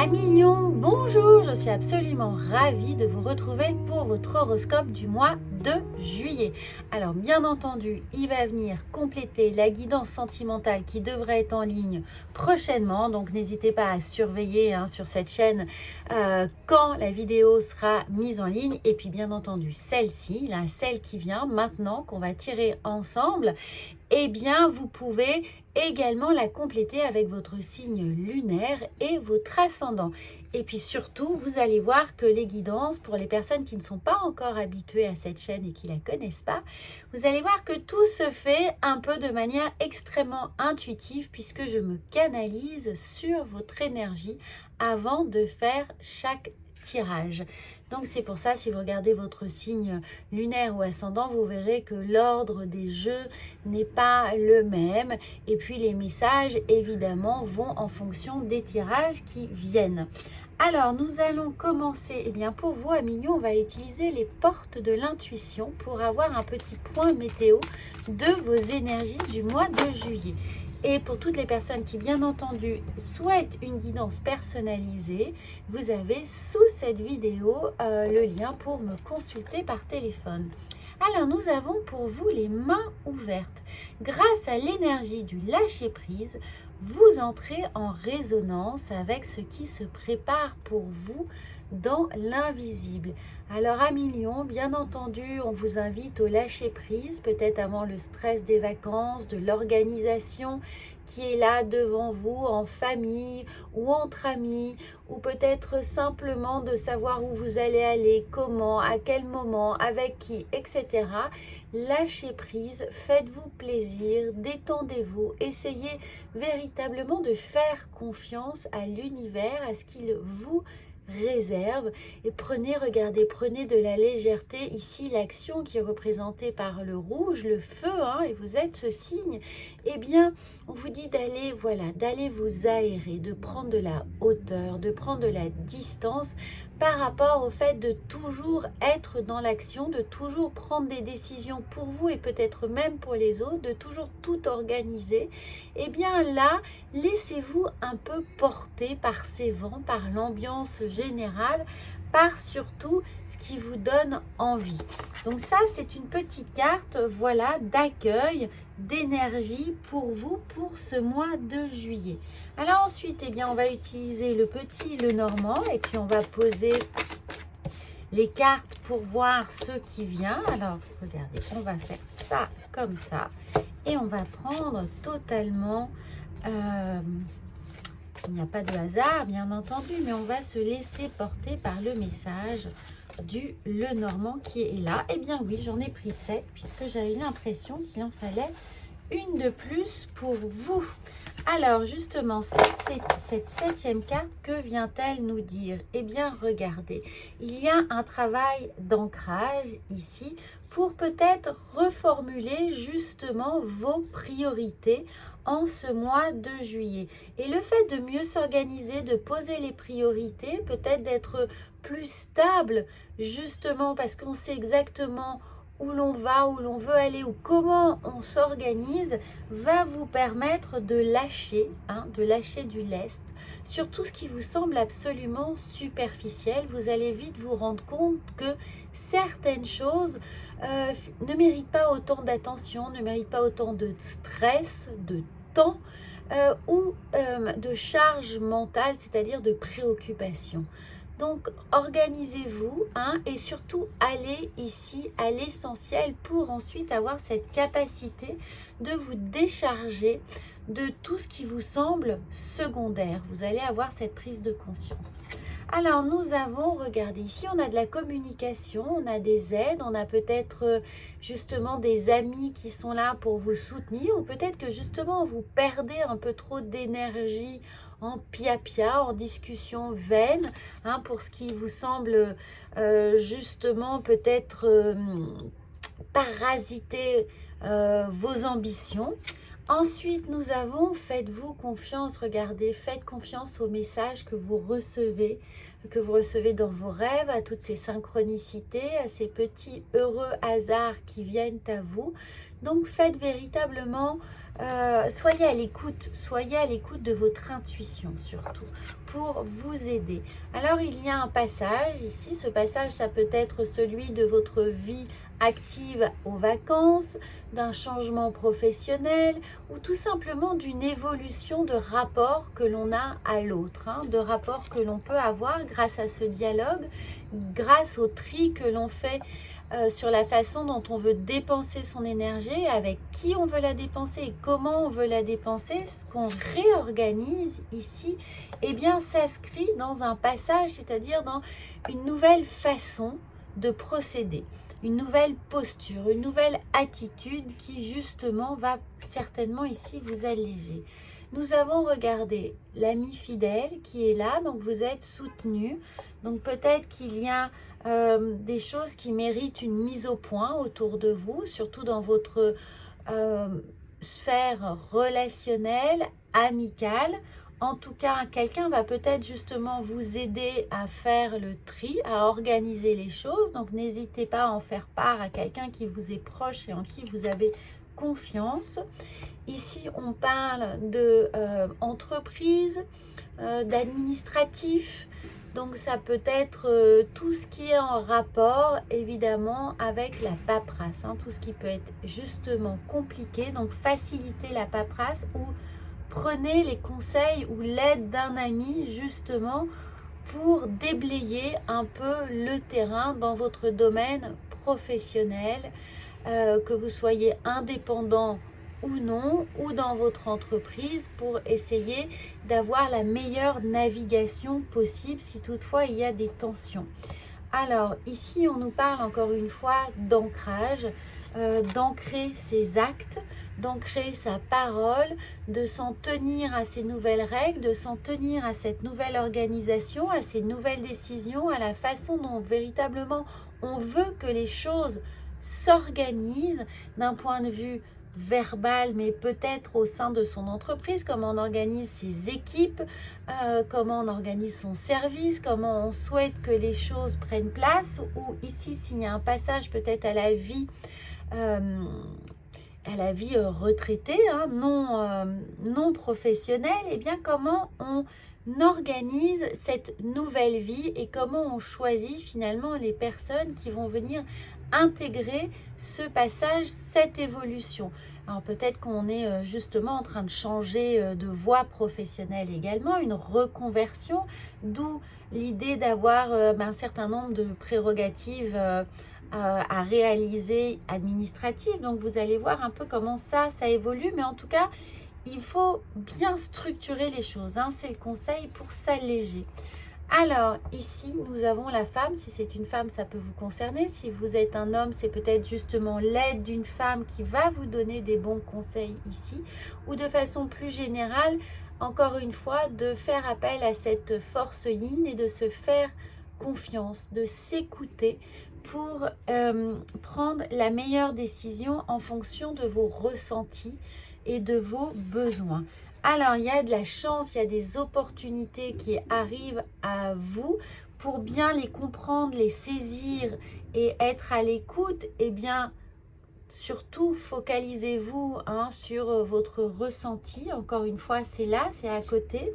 Amis Lion, bonjour, je suis absolument ravie de vous retrouver pour votre horoscope du mois de juillet. Alors bien entendu, il va venir compléter la guidance sentimentale qui devrait être en ligne prochainement, donc n'hésitez pas à surveiller sur cette chaîne quand la vidéo sera mise en ligne. Et puis bien entendu celle-ci, celle qui vient maintenant qu'on va tirer ensemble, eh bien vous pouvez également la compléter avec votre signe lunaire et votre ascendant. Et puis surtout, vous allez voir que les guidances, pour les personnes qui ne sont pas encore habituées à cette chaîne et qui ne la connaissent pas, vous allez voir que tout se fait un peu de manière extrêmement intuitive puisque je me canalise sur votre énergie avant de faire chaque tirage. Donc c'est pour ça, si vous regardez votre signe lunaire ou ascendant, vous verrez que l'ordre des jeux n'est pas le même. Et puis les messages, évidemment, vont en fonction des tirages qui viennent. Alors, nous allons commencer. Eh bien, pour vous, amis Lion, on va utiliser les portes de l'intuition pour avoir un petit point météo de vos énergies du mois de juillet. Et pour toutes les personnes qui, bien entendu, souhaitent une guidance personnalisée, vous avez sous cette vidéo le lien pour me consulter par téléphone. Alors, nous avons pour vous les mains ouvertes. Grâce à l'énergie du lâcher-prise, vous entrez en résonance avec ce qui se prépare pour vous dans l'invisible. Alors, amis Lion, bien entendu, on vous invite au lâcher-prise, peut-être avant le stress des vacances, de l'organisation qui est là devant vous en famille ou entre amis, ou peut-être simplement de savoir où vous allez aller, comment, à quel moment, avec qui, etc. Lâchez prise, faites-vous plaisir, détendez-vous, essayez véritablement de faire confiance à l'univers, à ce qu'il vous réserve, et regardez, prenez de la légèreté. Ici, l'action qui est représentée par le rouge, le feu, et vous êtes ce signe, eh bien, on vous dit d'aller vous aérer, de prendre de la hauteur, de prendre de la distance par rapport au fait de toujours être dans l'action, de toujours prendre des décisions pour vous et peut-être même pour les autres, de toujours tout organiser. Eh bien là, laissez-vous un peu porter par ces vents, par l'ambiance générale, par surtout ce qui vous donne envie. Donc ça, c'est une petite carte, d'accueil, d'énergie pour vous pour ce mois de juillet. Alors ensuite, eh bien, on va utiliser le petit Lenormand et puis on va poser les cartes pour voir ce qui vient. Alors, regardez, on va faire ça comme ça et on va prendre totalement... il n'y a pas de hasard, bien entendu, mais on va se laisser porter par le message du Lenormand qui est là. Eh bien oui, j'en ai pris 7 puisque j'avais l'impression qu'il en fallait une de plus pour vous. Alors justement, cette septième carte, que vient-elle nous dire? Eh bien regardez, il y a un travail d'ancrage ici pour peut-être reformuler justement vos priorités en ce mois de juillet. Et le fait de mieux s'organiser, de poser les priorités, peut-être d'être plus stable justement parce qu'on sait exactement où l'on va, où l'on veut aller ou comment on s'organise, va vous permettre de lâcher du lest sur tout ce qui vous semble absolument superficiel. Vous allez vite vous rendre compte que certaines choses ne méritent pas autant d'attention, ne méritent pas autant de stress, de temps ou de charge mentale, c'est-à-dire de préoccupation. Donc, organisez-vous et surtout allez ici à l'essentiel pour ensuite avoir cette capacité de vous décharger de tout ce qui vous semble secondaire. Vous allez avoir cette prise de conscience. Alors, nous avons, regardez, ici, on a de la communication, on a des aides, on a peut-être justement des amis qui sont là pour vous soutenir ou peut-être que justement vous perdez un peu trop d'énergie en pia-pia, en discussion vaine, pour ce qui vous semble justement peut-être parasiter vos ambitions. Ensuite, nous avons, faites-vous confiance, regardez, faites confiance aux messages que vous recevez dans vos rêves, à toutes ces synchronicités, à ces petits heureux hasards qui viennent à vous. Donc, faites véritablement soyez à l'écoute de votre intuition surtout, pour vous aider. Alors il y a un passage ici, ce passage ça peut être celui de votre vie active aux vacances, d'un changement professionnel ou tout simplement d'une évolution de rapport que l'on a à l'autre, de rapport que l'on peut avoir grâce à ce dialogue, grâce au tri que l'on fait sur la façon dont on veut dépenser son énergie, avec qui on veut la dépenser et comment on veut la dépenser. Ce qu'on réorganise ici, eh bien, s'inscrit dans un passage, c'est-à-dire dans une nouvelle façon de procéder, une nouvelle posture, une nouvelle attitude qui justement va certainement ici vous alléger. Nous avons regardé l'ami fidèle qui est là, donc vous êtes soutenu. Donc peut-être qu'il y a des choses qui méritent une mise au point autour de vous, surtout dans votre sphère relationnelle, amicale. En tout cas, quelqu'un va peut-être justement vous aider à faire le tri, à organiser les choses. Donc n'hésitez pas à en faire part à quelqu'un qui vous est proche et en qui vous avez confiance. Ici, on parle de entreprise, d'administratif. Donc, ça peut être tout ce qui est en rapport, évidemment, avec la paperasse. Tout ce qui peut être justement compliqué. Donc, facilitez la paperasse ou prenez les conseils ou l'aide d'un ami, justement, pour déblayer un peu le terrain dans votre domaine professionnel, que vous soyez indépendant ou non, ou dans votre entreprise, pour essayer d'avoir la meilleure navigation possible si toutefois il y a des tensions. Alors ici on nous parle encore une fois d'ancrage, d'ancrer ses actes, d'ancrer sa parole, de s'en tenir à ces nouvelles règles, de s'en tenir à cette nouvelle organisation, à ces nouvelles décisions, à la façon dont véritablement on veut que les choses s'organisent d'un point de vue verbal, mais peut-être au sein de son entreprise, comment on organise ses équipes, comment on organise son service, comment on souhaite que les choses prennent place, ou ici s'il y a un passage peut-être à la vie retraitée, non professionnelle, et bien comment on organise cette nouvelle vie et comment on choisit finalement les personnes qui vont venir intégrer ce passage, cette évolution. Alors peut-être qu'on est justement en train de changer de voie professionnelle également, une reconversion, d'où l'idée d'avoir un certain nombre de prérogatives à réaliser administratives. Donc vous allez voir un peu comment ça évolue, mais en tout cas, il faut bien structurer les choses, c'est le conseil pour s'alléger. Alors, ici, nous avons la femme. Si c'est une femme, ça peut vous concerner. Si vous êtes un homme, c'est peut-être justement l'aide d'une femme qui va vous donner des bons conseils ici. Ou de façon plus générale, encore une fois, de faire appel à cette force yin et de se faire confiance, de s'écouter pour prendre la meilleure décision en fonction de vos ressentis et de vos besoins. Alors, il y a de la chance, il y a des opportunités qui arrivent à vous. Pour bien les comprendre, les saisir et être à l'écoute, eh bien, surtout focalisez-vous sur votre ressenti. Encore une fois, c'est là, c'est à côté.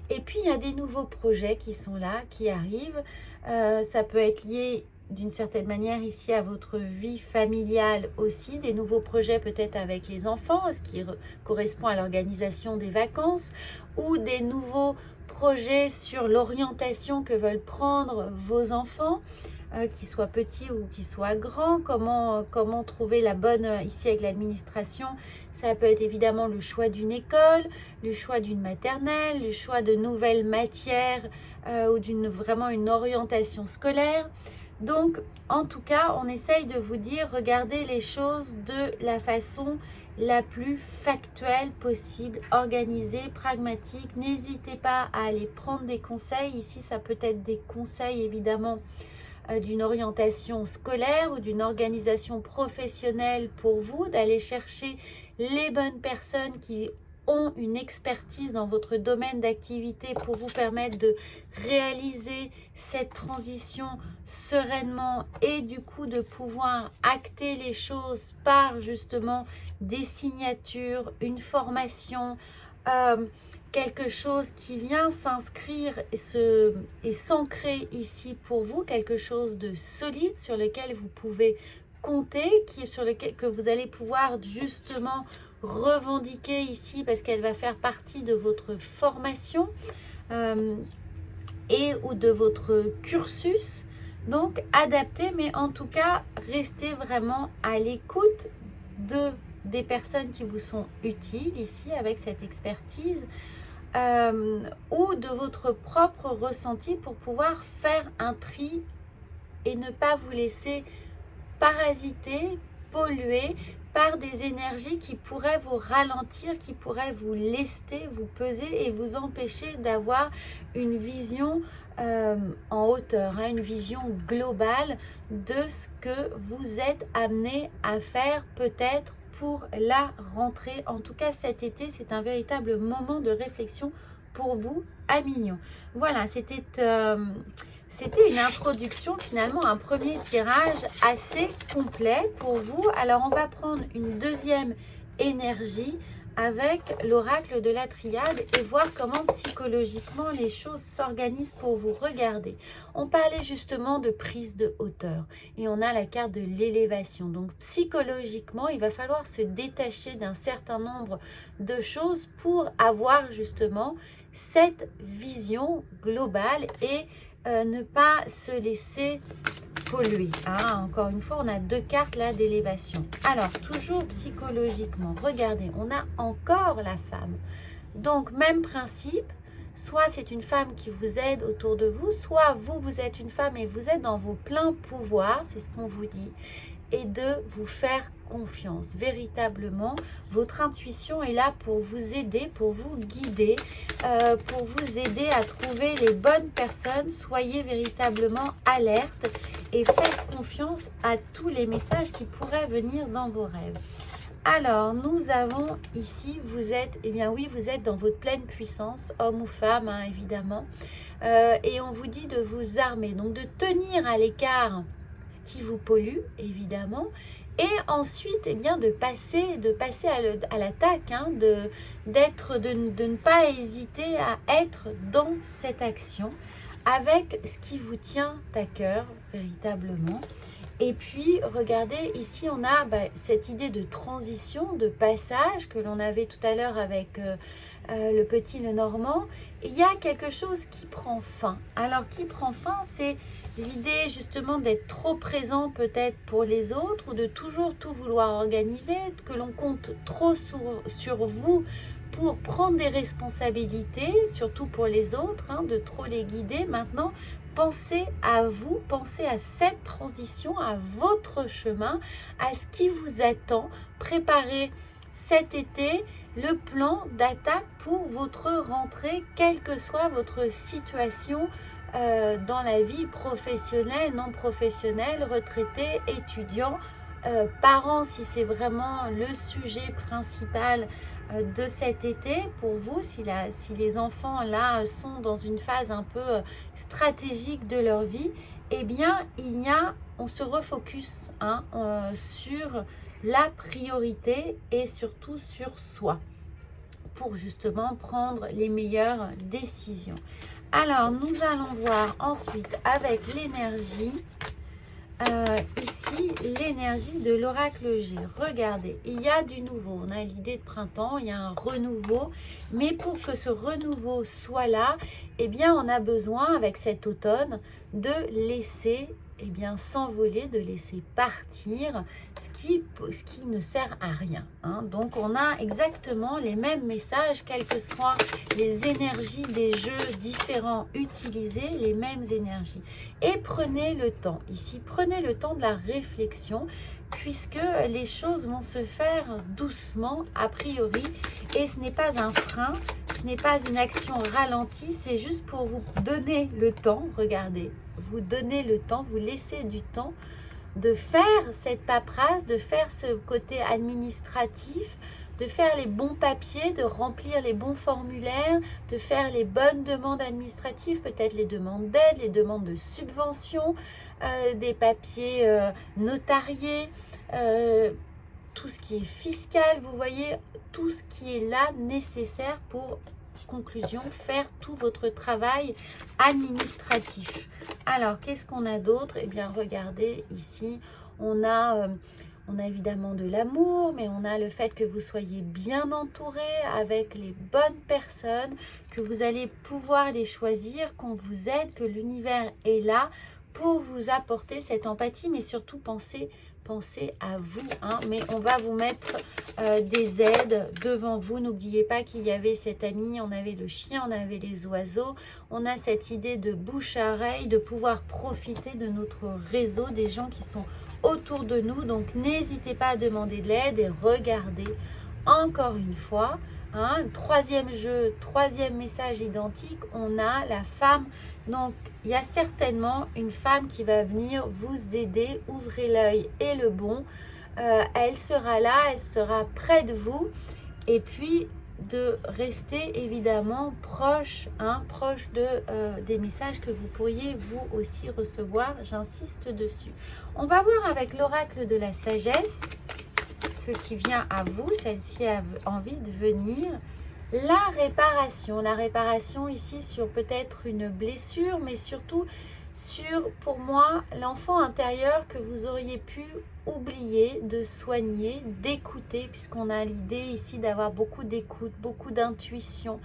Et puis, il y a des nouveaux projets qui sont là, qui arrivent. Ça peut être lié d'une certaine manière ici à votre vie familiale aussi, des nouveaux projets peut-être avec les enfants, ce qui correspond à l'organisation des vacances, ou des nouveaux projets sur l'orientation que veulent prendre vos enfants, qu'ils soient petits ou qu'ils soient grands, comment trouver la bonne, ici avec l'administration, ça peut être évidemment le choix d'une école, le choix d'une maternelle, le choix de nouvelles matières ou vraiment une orientation scolaire. Donc, en tout cas, on essaye de vous dire, regardez les choses de la façon la plus factuelle possible, organisée, pragmatique. N'hésitez pas à aller prendre des conseils. Ici, ça peut être des conseils, évidemment, d'une orientation scolaire ou d'une organisation professionnelle pour vous, d'aller chercher les bonnes personnes qui ont une expertise dans votre domaine d'activité pour vous permettre de réaliser cette transition sereinement et du coup de pouvoir acter les choses par justement des signatures, une formation, quelque chose qui vient s'inscrire et s'ancrer ici pour vous, quelque chose de solide sur lequel vous pouvez compter, sur lequel que vous allez pouvoir justement revendiquer ici parce qu'elle va faire partie de votre formation et ou de votre cursus. Donc adaptez, mais en tout cas restez vraiment à l'écoute des personnes qui vous sont utiles ici avec cette expertise ou de votre propre ressenti pour pouvoir faire un tri et ne pas vous laisser parasiter, polluer par des énergies qui pourraient vous ralentir, qui pourraient vous lester, vous peser et vous empêcher d'avoir une vision en hauteur, une vision globale de ce que vous êtes amené à faire peut-être pour la rentrée. En tout cas, cet été, c'est un véritable moment de réflexion pour vous à Mignon. Voilà, c'était une introduction, finalement, un premier tirage assez complet pour vous. Alors, on va prendre une deuxième énergie avec l'oracle de la triade et voir comment psychologiquement les choses s'organisent pour vous. Regardez, on parlait justement de prise de hauteur et on a la carte de l'élévation. Donc psychologiquement, il va falloir se détacher d'un certain nombre de choses pour avoir justement cette vision globale et ne pas se laisser polluer. Encore une fois, on a deux cartes là d'élévation. Alors, toujours psychologiquement, regardez, on a encore la femme. Donc, même principe, soit c'est une femme qui vous aide autour de vous, soit vous êtes une femme et vous êtes dans vos pleins pouvoirs, c'est ce qu'on vous dit, et de vous faire confiance. Véritablement, votre intuition est là pour vous aider, pour vous guider, pour vous aider à trouver les bonnes personnes. Soyez véritablement alerte et faites confiance à tous les messages qui pourraient venir dans vos rêves. Alors, nous avons ici, vous êtes, eh bien oui, vous êtes dans votre pleine puissance, homme ou femme, évidemment. Et on vous dit de vous armer, donc de tenir à l'écart ce qui vous pollue, évidemment. Et ensuite, eh bien, de passer à l'attaque, de ne pas hésiter à être dans cette action avec ce qui vous tient à cœur, véritablement. Et puis, regardez, ici, on a cette idée de transition, de passage que l'on avait tout à l'heure avec le petit Lenormand. Il y a quelque chose qui prend fin. Alors, qui prend fin, c'est l'idée justement d'être trop présent peut-être pour les autres ou de toujours tout vouloir organiser, que l'on compte trop sur vous pour prendre des responsabilités, surtout pour les autres, de trop les guider. Maintenant, pensez à vous, pensez à cette transition, à votre chemin, à ce qui vous attend. Préparez cet été le plan d'attaque pour votre rentrée, quelle que soit votre situation dans la vie professionnelle, non professionnelle, retraité, étudiant, parents, si c'est vraiment le sujet principal de cet été pour vous, si les enfants là sont dans une phase un peu stratégique de leur vie, eh bien on se refocus sur la priorité et surtout sur soi pour justement prendre les meilleures décisions. Alors, nous allons voir ensuite avec l'énergie, ici, l'énergie de l'oracle G. Regardez, il y a du nouveau. On a l'idée de printemps, il y a un renouveau. Mais pour que ce renouveau soit là, eh bien, on a besoin, avec cet automne, de laisser s'envoler, de laisser partir ce qui ne sert à rien. Donc, on a exactement les mêmes messages, quelles que soient les énergies des jeux différents utilisés, les mêmes énergies. Et prenez le temps, ici, prenez le temps de la réflexion, puisque les choses vont se faire doucement, a priori, et ce n'est pas un frein, ce n'est pas une action ralentie, c'est juste pour vous donner le temps, regardez, vous donnez le temps, vous laissez du temps de faire cette paperasse, de faire ce côté administratif, de faire les bons papiers, de remplir les bons formulaires, de faire les bonnes demandes administratives, peut-être les demandes d'aide, les demandes de subvention, des papiers notariés, tout ce qui est fiscal, vous voyez, tout ce qui est là nécessaire pour, conclusion, faire tout votre travail administratif. Alors, qu'est-ce qu'on a d'autre? Eh bien, regardez ici, on a évidemment de l'amour, mais on a le fait que vous soyez bien entouré avec les bonnes personnes, que vous allez pouvoir les choisir, qu'on vous aide, que l'univers est là pour vous apporter cette empathie, mais surtout pensez à vous, hein. Mais on va vous mettre des aides devant vous. N'oubliez pas qu'il y avait cet ami, on avait le chien, on avait les oiseaux. On a cette idée de bouche à oreille, de pouvoir profiter de notre réseau, des gens qui sont autour de nous. Donc n'hésitez pas à demander de l'aide et regardez encore une fois, hein, troisième jeu, troisième message identique, on a la femme. Donc il y a certainement une femme qui va venir vous aider. Ouvrez l'œil et le bon, elle sera là, elle sera près de vous, et puis de rester évidemment proche, hein, proche des messages que vous pourriez vous aussi recevoir. J'insiste dessus. On va voir avec l'oracle de la sagesse ce qui vient à vous. Celle-ci a envie de venir. La réparation ici sur peut-être une blessure, mais surtout sur, pour moi, l'enfant intérieur que vous auriez pu oublier de soigner, d'écouter, puisqu'on a l'idée ici d'avoir beaucoup d'écoute, beaucoup d'intuition,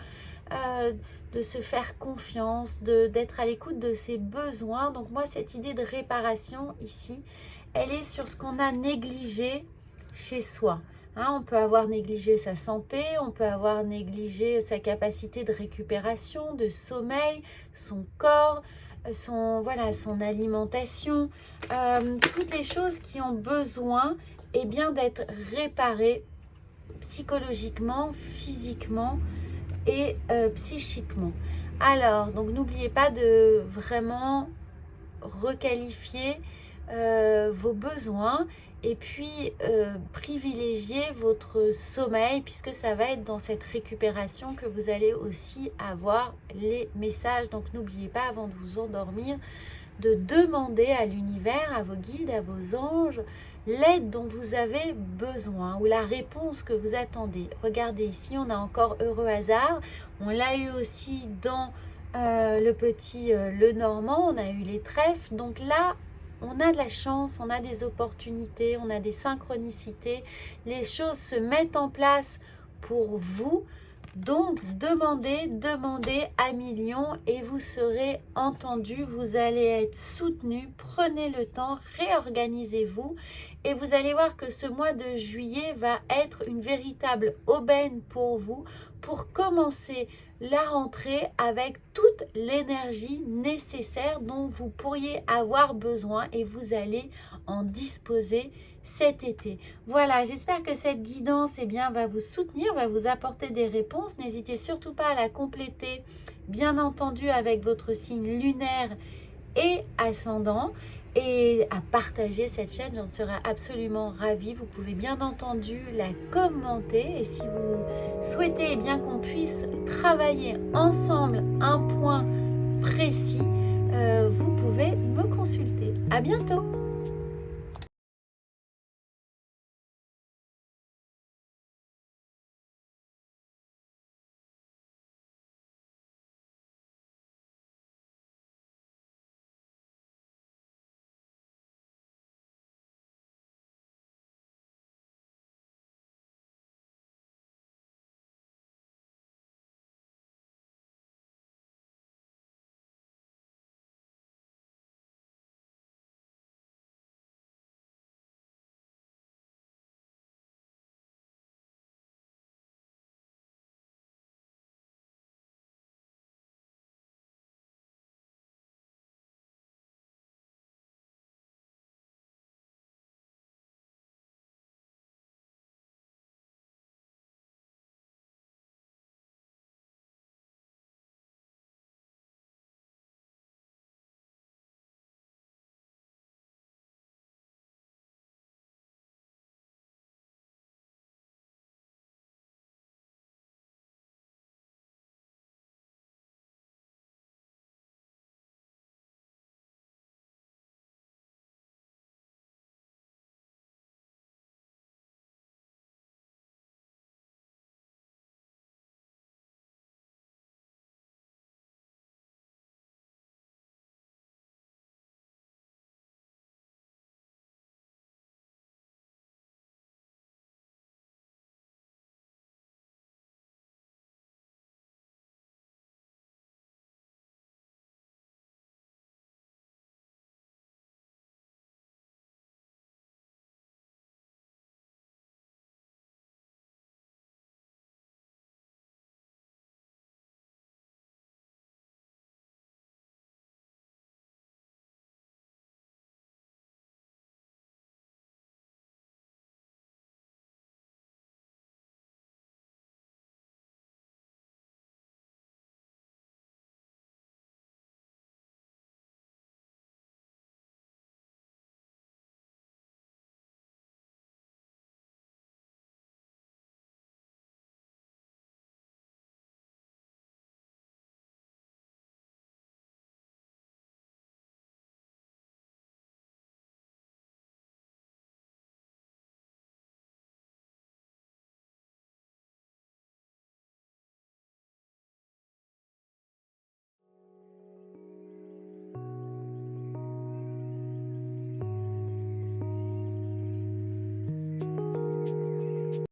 de se faire confiance, d'être à l'écoute de ses besoins. Donc moi, cette idée de réparation ici, elle est sur ce qu'on a négligé chez soi. Hein, on peut avoir négligé sa santé, on peut avoir négligé sa capacité de récupération, de sommeil, son corps, son alimentation, toutes les choses qui ont besoin bien d'être réparées psychologiquement, physiquement et psychiquement. Alors, donc n'oubliez pas de vraiment requalifier vos besoins et puis privilégier votre sommeil, puisque ça va être dans cette récupération que vous allez aussi avoir les messages. Donc n'oubliez pas, avant de vous endormir, de demander à l'univers, à vos guides, à vos anges, l'aide dont vous avez besoin ou la réponse que vous attendez. Regardez ici, on a encore heureux hasard. On l'a eu aussi dans le petit Lenormand, on a eu les trèfles. Donc là, on a de la chance, on a des opportunités, on a des synchronicités. Les choses se mettent en place pour vous. Donc, demandez à millions et vous serez entendu. Vous allez être soutenu. Prenez le temps, réorganisez-vous et vous allez voir que ce mois de juillet va être une véritable aubaine pour vous pour commencer la rentrée avec toute l'énergie nécessaire dont vous pourriez avoir besoin et vous allez en disposer cet été. Voilà, j'espère que cette guidance va vous soutenir, va vous apporter des réponses. N'hésitez surtout pas à la compléter, bien entendu, avec votre signe lunaire et ascendant, et à partager cette chaîne, j'en serai absolument ravie. Vous pouvez bien entendu la commenter, et si vous souhaitez qu'on puisse travailler ensemble un point précis, vous pouvez me consulter. À bientôt.